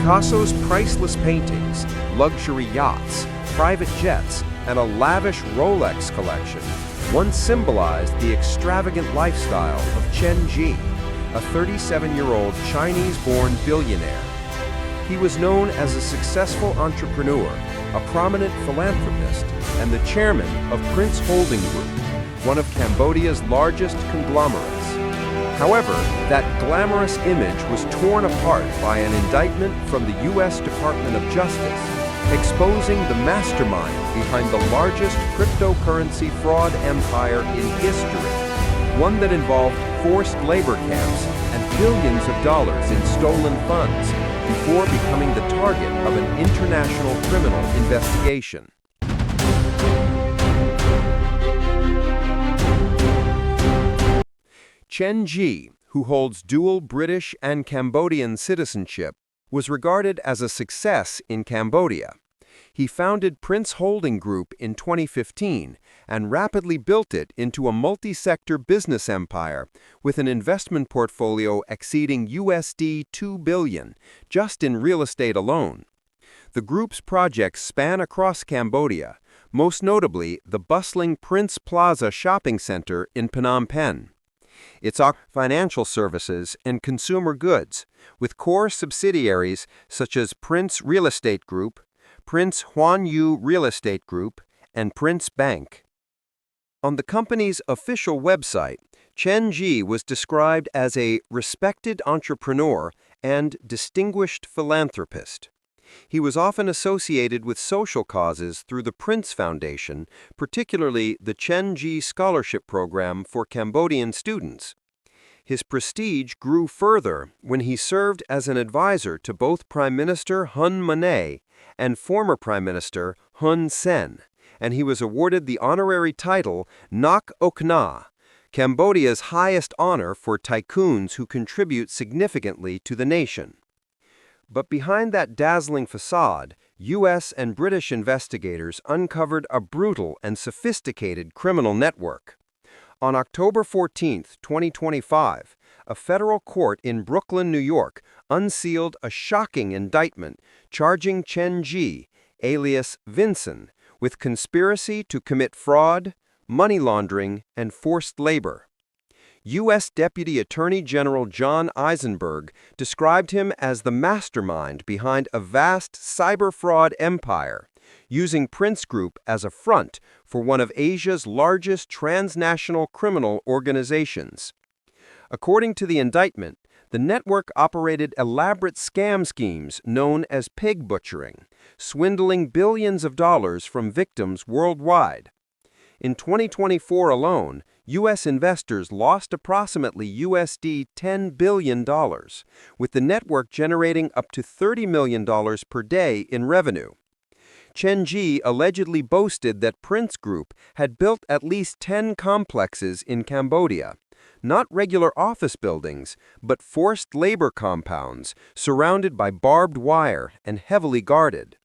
Picasso's priceless paintings, luxury yachts, private jets, and a lavish Rolex collection once symbolized the extravagant lifestyle of Chen Zhi, a 37-year-old Chinese-born billionaire. He was known as a successful entrepreneur, a prominent philanthropist, and the chairman of Prince Holding Group, one of Cambodia's largest conglomerates. However, that glamorous image was torn apart by an indictment from the U.S. Department of Justice, exposing the mastermind behind the largest cryptocurrency fraud empire in history, one that involved forced labor camps and billions of dollars in stolen funds before becoming the target of an international criminal investigation. Chen Zhi, who holds dual British and Cambodian citizenship, was regarded as a success in Cambodia. He founded Prince Holding Group in 2015 and rapidly built it into a multi-sector business empire with an investment portfolio exceeding USD 2 billion just in real estate alone. The group's projects span across Cambodia, most notably the bustling Prince Plaza shopping center in Phnom Penh. It's financial services and consumer goods, with core subsidiaries such as Prince Real Estate Group, Prince Huan Yu Real Estate Group, and Prince Bank. On the company's official website, Chen Zhi was described as a respected entrepreneur and distinguished philanthropist. He was often associated with social causes through the Prince Foundation, particularly the Chen Zhi Scholarship Program for Cambodian students. His prestige grew further when he served as an advisor to both Prime Minister Hun Manet and former Prime Minister Hun Sen, and he was awarded the honorary title Nak Ok Na, Cambodia's highest honor for tycoons who contribute significantly to the nation. But behind that dazzling facade, U.S. and British investigators uncovered a brutal and sophisticated criminal network. On October 14, 2025, a federal court in Brooklyn, New York, unsealed a shocking indictment charging Chen Zhi, alias Vincent, with conspiracy to commit fraud, money laundering, and forced labor. U.S. Deputy Attorney General John Eisenberg described him as the mastermind behind a vast cyber fraud empire, using Prince Group as a front for one of Asia's largest transnational criminal organizations. According to the indictment, the network operated elaborate scam schemes known as pig butchering, swindling billions of dollars from victims worldwide. In 2024 alone, U.S. investors lost approximately USD $10 billion, with the network generating up to $30 million per day in revenue. Chen Zhi allegedly boasted that Prince Group had built at least 10 complexes in Cambodia, not regular office buildings, but forced labor compounds surrounded by barbed wire and heavily guarded.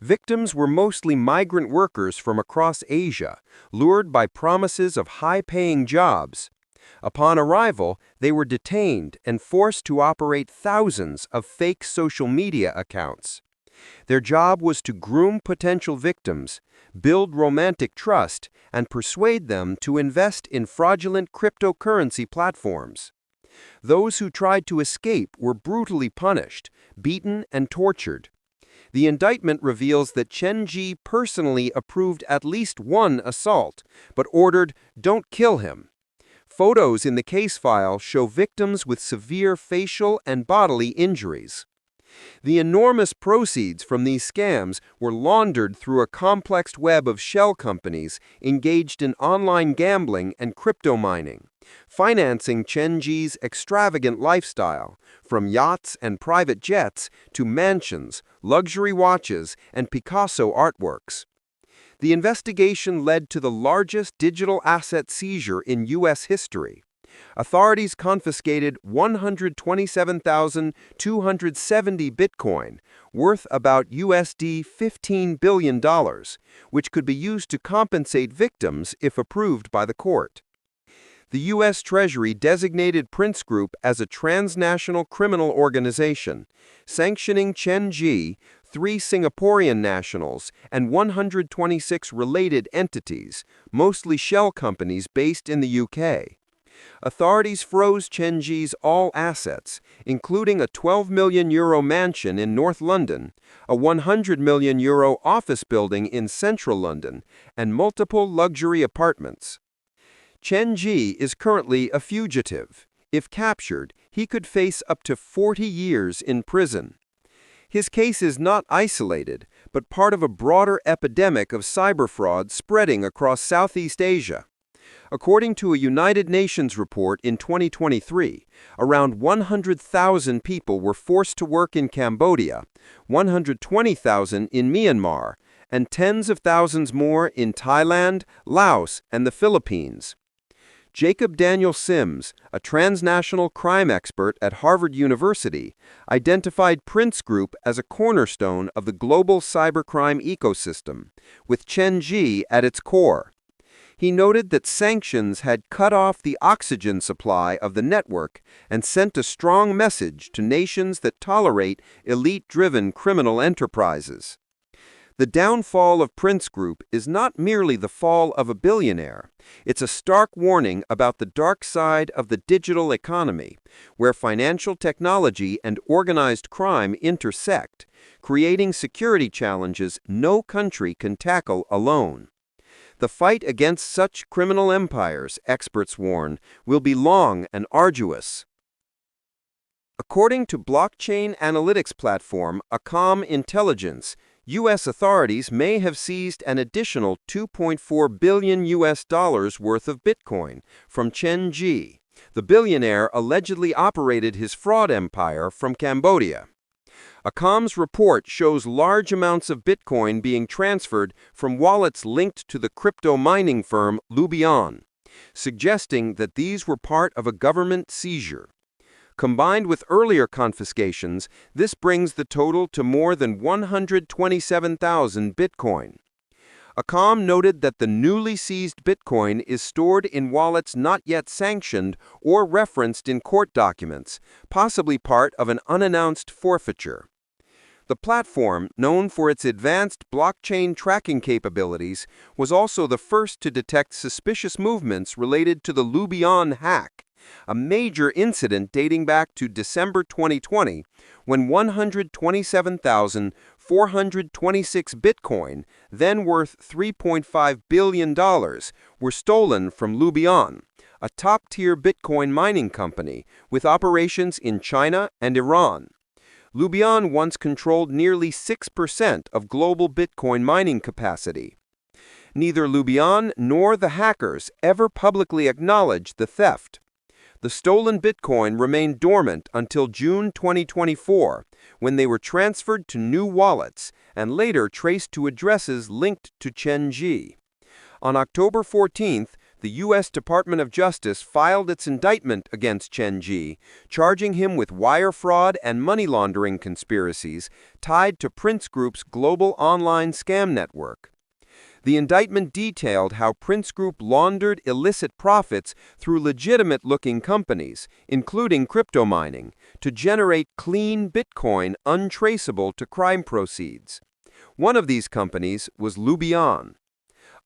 Victims were mostly migrant workers from across Asia, lured by promises of high-paying jobs. Upon arrival, they were detained and forced to operate thousands of fake social media accounts. Their job was to groom potential victims, build romantic trust, and persuade them to invest in fraudulent cryptocurrency platforms. Those who tried to escape were brutally punished, beaten, and tortured. The indictment reveals that Chen Zhi personally approved at least one assault, but ordered, "Don't kill him." Photos in the case file show victims with severe facial and bodily injuries. The enormous proceeds from these scams were laundered through a complex web of shell companies engaged in online gambling and crypto mining, financing Chen Zhi's extravagant lifestyle, from yachts and private jets to mansions, luxury watches, and Picasso artworks. The investigation led to the largest digital asset seizure in U.S. history. Authorities confiscated 127,270 Bitcoin, worth about USD $15 billion, which could be used to compensate victims if approved by the court. the U.S. Treasury designated Prince Group as a transnational criminal organization, sanctioning Chen Zhi, 3 Singaporean nationals, and 126 related entities, mostly shell companies based in the UK. Authorities froze Chen Zhi's all assets, including a €12 million mansion in North London, a €100 million office building in central London, and multiple luxury apartments. Chen Zhi is currently a fugitive. If captured, he could face up to 40 years in prison. His case is not isolated, but part of a broader epidemic of cyber fraud spreading across Southeast Asia. According to a United Nations report in 2023, around 100,000 people were forced to work in Cambodia, 120,000 in Myanmar, and tens of thousands more in Thailand, Laos, and the Philippines. Jacob Daniel Sims, a transnational crime expert at Harvard University, identified Prince Group as a cornerstone of the global cybercrime ecosystem, with Chen Zhi at its core. He noted that sanctions had cut off the oxygen supply of the network and sent a strong message to nations that tolerate elite-driven criminal enterprises. The downfall of Prince Group is not merely the fall of a billionaire. It's a stark warning about the dark side of the digital economy, where financial technology and organized crime intersect, creating security challenges no country can tackle alone. The fight against such criminal empires, experts warn, will be long and arduous. According to blockchain analytics platform Accom Intelligence, U.S. authorities may have seized an additional $2.4 billion worth of Bitcoin from Chen Zhi. The billionaire allegedly operated his fraud empire from Cambodia. Accom's report shows large amounts of Bitcoin being transferred from wallets linked to the crypto mining firm Lubian, suggesting that these were part of a government seizure. Combined with earlier confiscations, this brings the total to more than 127,000 Bitcoin. Accom noted that the newly seized Bitcoin is stored in wallets not yet sanctioned or referenced in court documents, possibly part of an unannounced forfeiture. The platform, known for its advanced blockchain tracking capabilities, was also the first to detect suspicious movements related to the Lubian hack, a major incident dating back to December 2020, when 127,426 Bitcoin, then worth $3.5 billion, were stolen from Lubian, a top-tier Bitcoin mining company with operations in China and Iran. Lubian once controlled nearly 6% of global Bitcoin mining capacity. Neither Lubian nor the hackers ever publicly acknowledged the theft. The stolen Bitcoin remained dormant until June 2024, when they were transferred to new wallets and later traced to addresses linked to Chen Zhi. On October 14th, the U.S. Department of Justice filed its indictment against Chen Zhi, charging him with wire fraud and money laundering conspiracies tied to Prince Group's global online scam network. The indictment detailed how Prince Group laundered illicit profits through legitimate-looking companies, including crypto mining, to generate clean Bitcoin untraceable to crime proceeds. One of these companies was Lubian.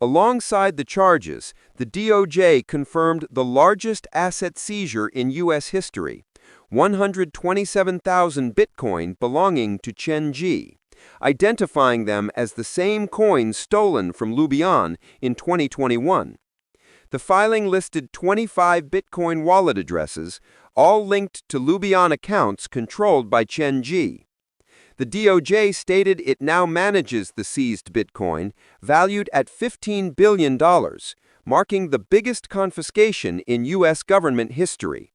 Alongside the charges, the DOJ confirmed the largest asset seizure in U.S. history, 127,000 Bitcoin belonging to Chen Zhi, identifying them as the same coins stolen from Lubian in 2021. The filing listed 25 Bitcoin wallet addresses, all linked to Lubian accounts controlled by Chen Zhi. The DOJ stated it now manages the seized Bitcoin, valued at $15 billion, marking the biggest confiscation in U.S. government history.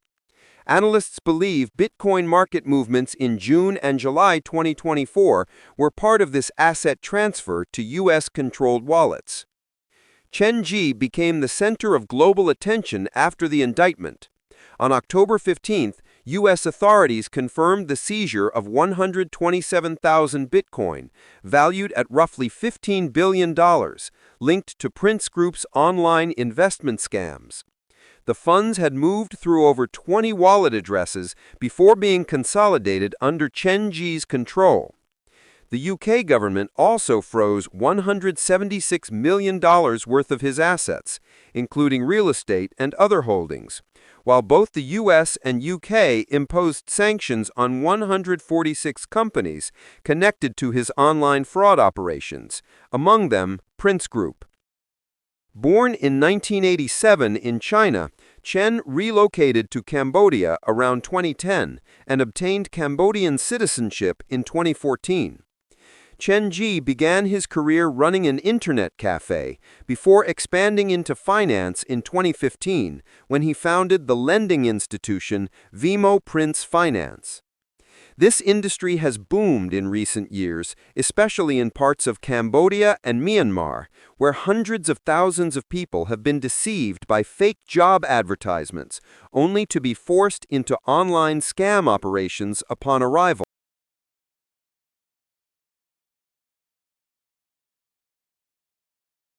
Analysts believe Bitcoin market movements in June and July 2024 were part of this asset transfer to U.S.-controlled wallets. Chen Zhi became the center of global attention after the indictment. On October 15th, U.S. authorities confirmed the seizure of 127,000 Bitcoin, valued at roughly $15 billion, linked to Prince Group's online investment scams. The funds had moved through over 20 wallet addresses before being consolidated under Chen Zhi's control. The UK government also froze $176 million worth of his assets, including real estate and other holdings, while both the US and UK imposed sanctions on 146 companies connected to his online fraud operations, among them Prince Group. Born in 1987 in China, Chen relocated to Cambodia around 2010 and obtained Cambodian citizenship in 2014. Chen Zhi began his career running an internet cafe before expanding into finance in 2015 when he founded the lending institution Vimo Prince Finance. This industry has boomed in recent years, especially in parts of Cambodia and Myanmar, where hundreds of thousands of people have been deceived by fake job advertisements, only to be forced into online scam operations upon arrival.